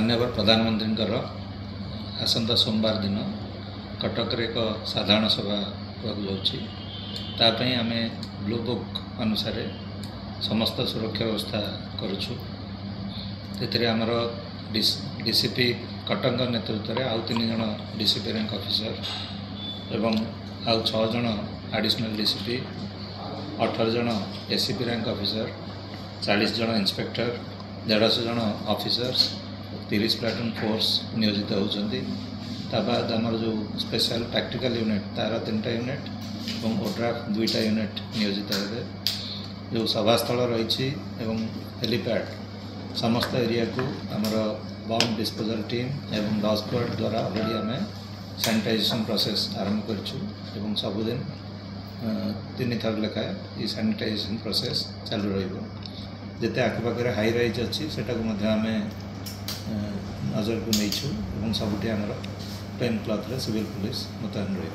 माननीय प्रधानमंत्री आसंता सोमवार दिन कटक एक साधारण सभा होगी आम ब्लू बुक अनुसार समस्त सुरक्षा व्यवस्था करुचु। आमर डीसीपी कटक नेतृत्व में आउ 3 जन डीसीपी रैंक ऑफिसर एवं आउ 6 जन एडिशनल डीसीपी 18 जन एसीपी रैंक ऑफिसर 40 जन इंस्पेक्टर 150 जन ऑफिसर्स 30 प्लाटून फोर्स नियोजित होती। बाद आमर जो स्पेशल टैक्टिकल यूनिट तार 3टा यूनिट और ओड्राफ 2टा यूनिट नियोजित हे। जो सभास्थल रही हेलीपैड समस्त एरिया को आमर बम डिस्पोजल टीम एवं डॉग स्क्वाड द्वारा ऑलरेडी आम सैनिटाइजेशन प्रोसेस आरंभ कर सबुदिन 3 थर लेखाएं ये सैनिटाइजेशन प्रोसेस चालू रते आखपाखे हाई राइज अच्छी से आम नजर को नहीं सबुठी आमर प्लेन क्लथ रे सिविल पुलिस मुतयन रही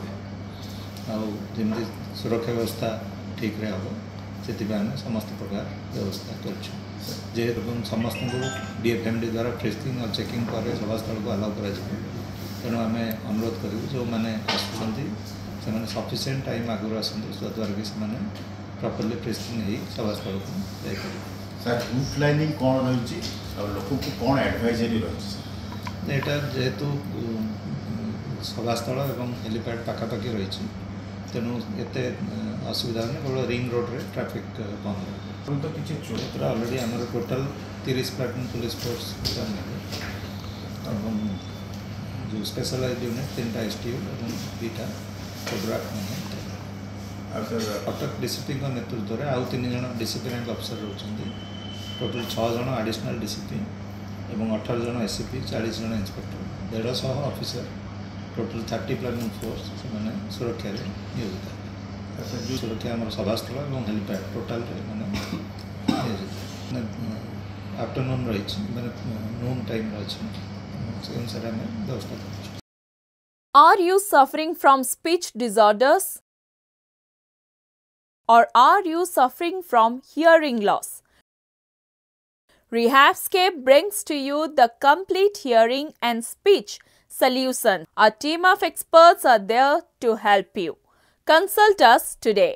सुरक्षा व्यवस्था ठीक रे हम से आम समस्त प्रकार व्यवस्था कर समस्त को डीएफएमडी द्वारा फ्रिस्किंग और चेकिंग पर सभास्थल को अलाउ कर तेणु आम अनुरोध करूँ जो मैंने आसुँच सफिसीयंट टाइम आगुरी आसतु जद्वारा कि प्रॉपर्ली फ्रिस्किंग हो सभास्थल को जापर। सर रूट लाइनिंग कौन रही लोक को कौन एडवाइजरी रही यहाँ जेहेतु सभास्थल और हेलीपैड पाखापाखि रही तेणु एत असुविधा नहीं केवल रिंग रोड रे ट्रैफिक बंद तो किसी ऑलरेडी आम टोटाल 30 प्लाटून पुलिस फोर्स जो स्पेशलाइज यूनिट 3टा एसटीयू और 2टा ओड्राफ कटक डीसीपी नेतृत्व में आउ 3 जन डीसीपी रैंक ऑफिसर रोचे टोटाल 6 जन एडिशनल डीसीपी और 18 जन एसीपी 40 जन inspector 150 officer total 30 platoon force से सुरक्षा नियोजित जो सुरक्षा आम सभास्थल और हेलीपैड टोटाल नियोजित आफ्टरनून रही नून टाइम रही अनुसार आम व्यवस्था कर। Are you suffering from speech disorders? Or are you suffering from hearing loss? Rehabscape brings to you the complete hearing and speech solution. A team of experts are there to help you. Consult us today.